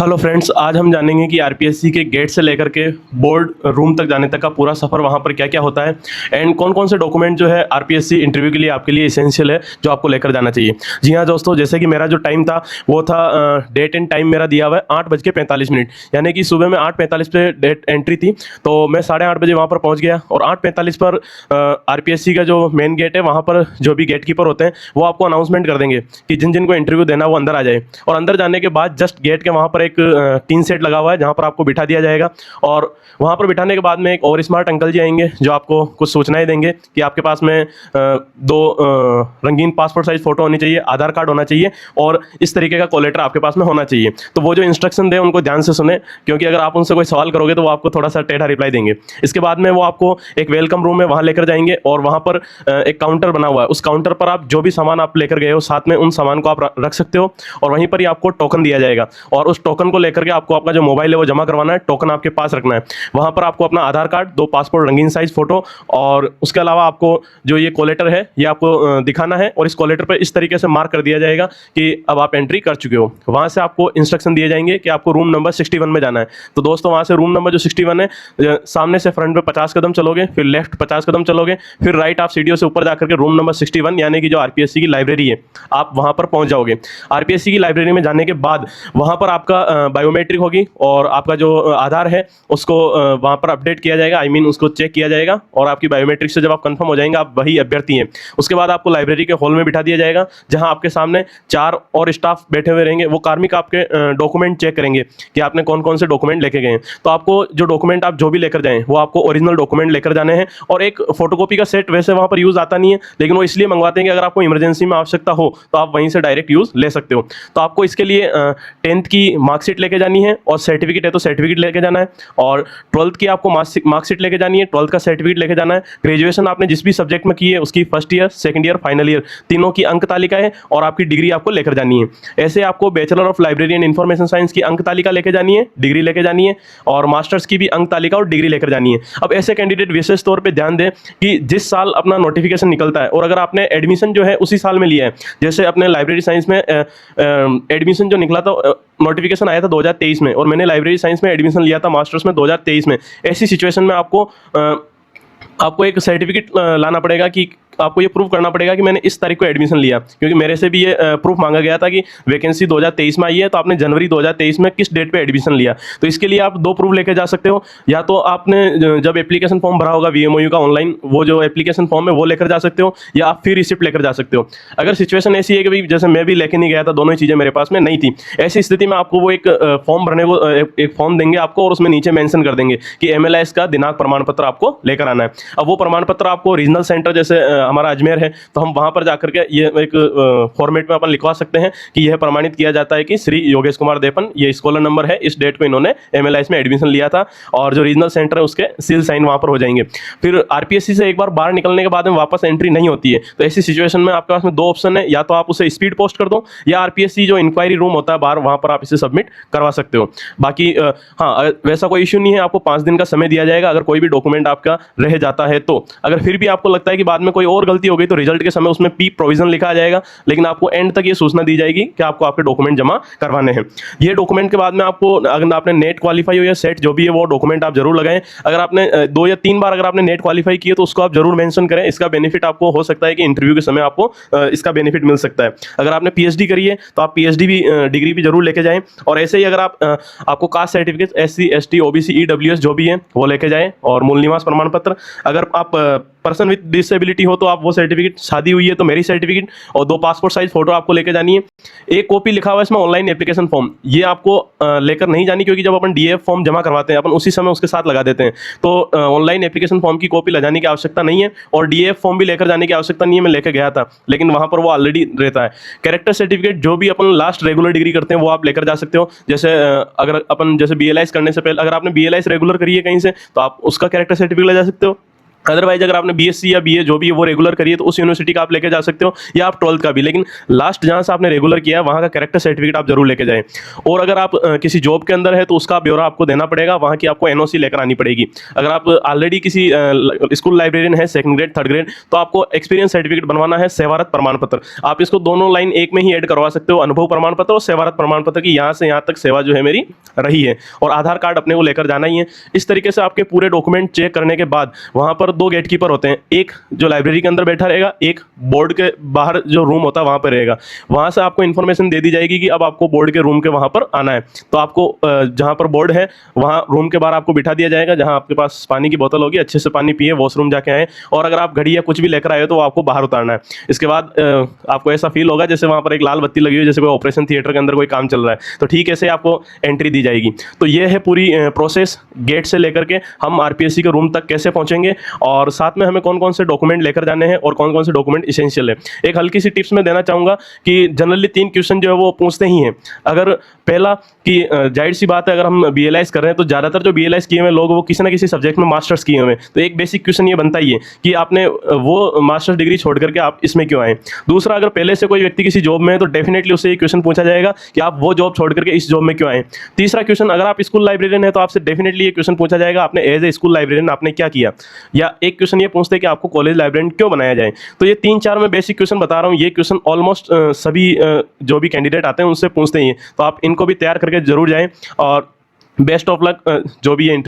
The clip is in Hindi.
हेलो फ्रेंड्स, आज हम जानेंगे कि आरपीएससी के गेट से लेकर के बोर्ड रूम तक जाने तक का पूरा सफ़र वहाँ पर क्या क्या होता है एंड कौन कौन से डॉक्यूमेंट जो है आरपीएससी इंटरव्यू के लिए आपके लिए इसेंशियल है जो आपको लेकर जाना चाहिए। जी हाँ दोस्तों, जैसे कि मेरा जो टाइम था वो था डेट एंड टाइम मेरा दिया हुआ है 8:45, यानी कि सुबह में 8:45 पे डेट एंट्री थी, तो मैं 8:30 बजे वहाँ पर पहुँच गया और 8:45 पर आरपीएससी का जो मेन गेट है वहाँ पर जो भी गेट कीपर होते हैं वो आपको अनाउंसमेंट कर देंगे कि जिन जिन को इंटरव्यू देना वो अंदर आ जाए। और अंदर जाने के बाद जस्ट गेट के वहाँ पर एक टीन सेट लगा हुआ है जहाँ पर आपको बिठा दिया जाएगा और वहाँ पर बिठाने के बाद में एक और स्मार्ट अंकल जी आएंगे जो आपको कुछ सूचनाएं देंगे कि आपके पास में दो रंगीन पासपोर्ट साइज फोटो होनी चाहिए, आधार कार्ड होना चाहिए और इस तरीके का कॉल लेटर आपके पास में होना चाहिए। तो वो जो इंस्ट्रक्शन दे उनको ध्यान से सुने, क्योंकि अगर आप उनसे कोई सवाल करोगे तो वो आपको थोड़ा सा टेढ़ा रिप्लाई देंगे। इसके बाद में वो आपको एक वेलकम रूम में वहाँ लेकर जाएंगे और वहाँ पर एक काउंटर बना हुआ है, उस काउंटर पर आप जो भी सामान आप लेकर गए हो साथ में उन सामान को आप रख सकते हो और वहीं पर ही आपको टोकन दिया जाएगा और उस टोकन को लेकर के आपको आपका जो मोबाइल है वो जमा करवाना है, टोकन आपके पास रखना है। वहां पर आपको अपना आधार कार्ड, 2 पासपोर्ट रंगीन साइज फोटो और उसके अलावा आपको जो ये कॉलेटर है ये आपको दिखाना है और इस कॉलेटर पर इस तरीके से मार्क कर दिया जाएगा कि अब आप एंट्री कर चुके हो। वहां से आपको इंस्ट्रक्शन दिए जाएंगे कि आपको रूम नंबर 61 में जाना है। तो दोस्तों वहां से रूम नंबर जो 61 है, सामने से फ्रंट पे 50 कदम चलोगे, फिर लेफ्ट 50 कदम चलोगे, फिर राइट आप सीढ़ियों से ऊपर जाकर के रूम नंबर 61 यानी कि जो आरपीएससी की लाइब्रेरी है आप वहां पर पहुंच जाओगे। आरपीएससी की लाइब्रेरी में जाने के बाद वहां पर आपका बायोमेट्रिक होगी और आपका जो आधार है उसको वहां पर अपडेट किया जाएगा, उसको चेक किया जाएगा और आपकी बायोमेट्रिक से जब आप कंफर्म हो जाएंगे आप वही अभ्यर्थी हैं। उसके बाद आपको लाइब्रेरी के हॉल में बिठा दिया जाएगा जहां आपके सामने 4 और स्टाफ बैठे हुए रहेंगे। वो कार्मिक आपके डॉक्यूमेंट चेक करेंगे कि आपने कौन कौन से डॉक्यूमेंट लेके गए हैं। तो आपको जो डॉक्यूमेंट आप जो भी लेकर जाएं वो आपको ओरिजिनल डॉक्यूमेंट लेकर जाने हैं और एक फोटोकॉपी का सेट वैसे वहां पर यूज आता नहीं है, लेकिन वो इसलिए मंगवाते हैं कि अगर आपको इमरजेंसी में आवश्यकता हो तो आप वहीं से डायरेक्ट यूज ले सकते हो। तो आपको इसके लिए 10th की मार्कशीट लेके जानी है और सर्टिफिकेट है तो सर्टिफिकेट लेके जाना है और 12th की आपको मार्कशीट लेके जानी है, 12th का सर्टिफिकेट लेके जाना है। ग्रेजुएशन आपने जिस भी सब्जेक्ट में की है उसकी first year, second year, final year तीनों की अंक तालिका है और आपकी डिग्री आपको लेकर जानी है। ऐसे आपको bachelor of library and information science की अंक तालिका लेके जानी है, डिग्री लेके जानी है और मास्टर्स की भी अंक तालिका और डिग्री लेकर जानी है। अब ऐसे कैंडिडेट विशेष तौर पर ध्यान दें कि जिस साल अपना नोटिफिकेशन निकलता है और अगर आपने एडमिशन जो है उसी साल में लिया है, जैसे अपने लाइब्रेरी साइंस में एडमिशन जो निकला था, नोटिफिकेशन आया था 2023 में और मैंने लाइब्रेरी साइंस में एडमिशन लिया था मास्टर्स में 2023 में। ऐसी सिचुएशन में आपको एक सर्टिफिकेट लाना पड़ेगा कि आपको ये प्रूव करना पड़ेगा कि मैंने इस तारीख को एडमिशन लिया, क्योंकि मेरे से भी ये प्रूफ मांगा गया था कि वैकेंसी 2023 में आई है तो आपने जनवरी 2023 में किस डेट पे एडमिशन लिया। तो इसके लिए आप 2 प्रूफ लेके जा सकते हो, या तो आपने जब एप्लीकेशन फॉर्म भरा होगा वीएमओयू का ऑनलाइन, वो जो एप्लीकेशन फॉर्म है वो लेकर जा सकते हो, या आप फिर रिसिप्ट लेकर जा सकते हो। अगर सिचुएशन ऐसी है कि भाई जैसे मैं भी लेके नहीं गया था, दोनों ही चीज़ें मेरे पास में नहीं थी, ऐसी स्थिति में आपको वो एक फॉर्म भरने को एक फॉर्म देंगे आपको और उसमें नीचे मेंशन कर देंगे कि MLS का दिनांक प्रमाण पत्र आपको लेकर आना है। अब वो प्रमाण पत्र आपको रीजनल सेंटर जैसे हमारा अजमेर है तो हम वहां पर जाकर के ये एक फॉर्मेट में अपन लिखवा सकते हैं कि यह प्रमाणित किया जाता है कि श्री योगेश कुमार देपन ये स्कॉलर नंबर है, इस डेट को इन्होंने MLS में एडमिशन लिया था, और जो रीजनल सेंटर है उसके सील साइन वहां पर हो जाएंगे। फिर आरपीएससी से एक बार बाहर निकलने के बाद में वापस एंट्री नहीं होती है, तो ऐसी सिचुएशन में आपके पास में 2 ऑप्शन है, या तो आप उसे स्पीड पोस्ट कर दो या आरपीएससी जो इंक्वायरी रूम होता है बाहर वहां पर आप इसे सबमिट करवा सकते हो। बाकी हाँ, वैसा कोई इश्यू नहीं है, आपको 5 दिन का समय दिया जाएगा अगर कोई भी डॉक्यूमेंट आपका रह जाता है तो। अगर फिर भी आपको लगता है कि बाद में कोई और गलती हो गई तो रिजल्ट के समय उसमें पी प्रोविजन लिखा आ जाएगा, लेकिन आपको एंड तक ये सूचना दी जाएगी कि आपको आपके डॉक्यूमेंट जमा करवाने हैं। ये डॉक्यूमेंट के बाद में आपको, अगर आपने नेट क्वालिफाई हो या सेट जो भी है वो डॉक्यूमेंट आप जरूर लगाएं। अगर आपने 2 या 3 बार अगर आपने नेट क्वालिफाई किया तो उसको आप जरूर मेंशन करें, इसका बेनिफिट आपको हो सकता है कि इंटरव्यू के समय आपको इसका बेनिफिट मिल सकता है। अगर आपने पीएचडी करी है तो आप पीएचडी भी डिग्री भी जरूर लेके जाएं, और ऐसे ही अगर आपको caste certificate SC ST OBC EWS जो भी है वो लेके जाएं, और मूल निवास प्रमाण पत्र, अगर आप पर्सन विद डिसेबिलिटी हो तो आप वो सर्टिफिकेट, शादी हुई है तो मैरिज सर्टिफिकेट, और 2 पासपोर्ट साइज फोटो आपको लेके जानी है। एक कॉपी लिखा हुआ है इसमें ऑनलाइन एप्लीकेशन फॉर्म, ये आपको लेकर नहीं जानी, क्योंकि जब अपन DF फॉर्म जमा करवाते हैं अपन उसी समय उसके साथ लगा देते हैं, तो ऑनलाइन एप्लीकेशन फॉर्म की कॉपी ले जाने की आवश्यकता नहीं है, और DF फॉर्म भी लेकर जाने की आवश्यकता नहीं है। मैं लेकर गया था लेकिन वहां पर वो ऑलरेडी रहता है। कैरेक्टर सर्टिफिकेट जो भी अपन लास्ट रेगुलर डिग्री करते हैं वो आप लेकर जा सकते हो। जैसे अगर अपन जैसे BLIS करने से पहले अगर आपने BLIS रेगुलर करी है कहीं से तो आप उसका कैरेक्टर सर्टिफिकेट ले जा सकते हो। अदरवाइज अगर आपने बीएससी या बीए जो भी है वो रेगुलर करी है तो उस यूनिवर्सिटी का आप लेके जा सकते हो, या आप 12th का भी, लेकिन लास्ट जहाँ से आपने रेगुलर किया है वहाँ का कैरेक्टर सर्टिफिकेट आप जरूर लेके जाएं। और अगर आप किसी जॉब के अंदर है तो उसका ब्यौरा आपको देना पड़ेगा, वहाँ की आपको एनओसी लेकर आनी पड़ेगी। अगर आप ऑलरेडी किसी स्कूल लाइब्रेरियन है 2nd ग्रेड 3rd ग्रेड, तो आपको एक्सपीरियंस सर्टिफिकेट बनवाना है, सेवारत प्रमाण पत्र। आप इसको दोनों लाइन एक में ही ऐड करवा सकते हो, अनुभव प्रमाण पत्र और सेवारत प्रमाण पत्र की यहाँ से यहाँ तक सेवा जो है मेरी रही है, और आधार कार्ड अपने को लेकर जाना ही है। इस तरीके से आपके पूरे डॉक्यूमेंट चेक करने के बाद वहाँ पर 2 गेटकीपर होते हैं, एक जो लाइब्रेरी के अंदर बैठा रहेगा, एक बोर्ड के बाहर जो रूम होता है वहाँ पर रहेगा। वहाँ से आपको इन्फॉर्मेशन दे दी जाएगी कि अब आपको बोर्ड के रूम के वहाँ पर आना है, तो आपको जहाँ पर बोर्ड है वहाँ रूम के बाहर आपको बिठा दिया जाएगा, जहाँ आपके पास पानी की बोतल होगी, अच्छे से पानी पिए, वॉशरूम जाके आए, और अगर आप घड़ी या कुछ भी लेकर आए हो तो वो आपको बाहर उतारना है। इसके बाद आपको ऐसा फील होगा जैसे वहाँ पर एक लाल बत्ती लगी हुई, जैसे कोई ऑपरेशन थिएटर के अंदर कोई काम चल रहा है, तो ठीक ऐसे आपको एंट्री दी जाएगी। तो ये है पूरी प्रोसेस, गेट से लेकर के हम आरपीएससी के रूम तक कैसे पहुँचेंगे, और साथ में हमें कौन कौन से डॉक्यूमेंट लेकर जाने हैं और कौन कौन से डॉक्यूमेंट इसेंशियल है। एक हल्की सी टिप्स मैं देना चाहूँगा कि जनरली 3 क्वेश्चन जो है वो पूछते ही हैं। अगर पहला कि जाहिर सी बात है अगर हम बीएलआईस कर रहे हैं तो ज़्यादातर जो बीएलआईस किए हुए लोग वो किसी ना किसी सब्जेक्ट में मास्टर्स किए हुए हैं, तो एक बेसिक क्वेश्चन ये बनता ही है कि आपने वो मास्टर्स डिग्री छोड़ करके आप इसमें क्यों आए। दूसरा, अगर पहले से कोई व्यक्ति किसी जॉब में है तो डेफिनेटली उससे ये क्वेश्चन पूछा जाएगा कि आप वो जॉब छोड़ करके इस जॉब में क्यों आए। तीसरा क्वेश्चन, अगर आप स्कूल लाइब्रेरियन है तो आपसे डेफिनेटली ये क्वेश्चन पूछा जाएगा आपने एज ए स्कूल लाइब्रेरियन आपने क्या किया, या एक क्वेश्चन ये पूछते हैं कि आपको कॉलेज लाइब्रेरियन क्यों बनाया जाए। तो ये 3-4 मैं बेसिक क्वेश्चन बता रहा हूँ, ये क्वेश्चन ऑलमोस्ट सभी जो भी कैंडिडेट आते हैं उनसे पूछते ही हैं, तो आप इनको भी तैयार करके जरूर जाएं, और बेस्ट ऑफ लक जो भी है।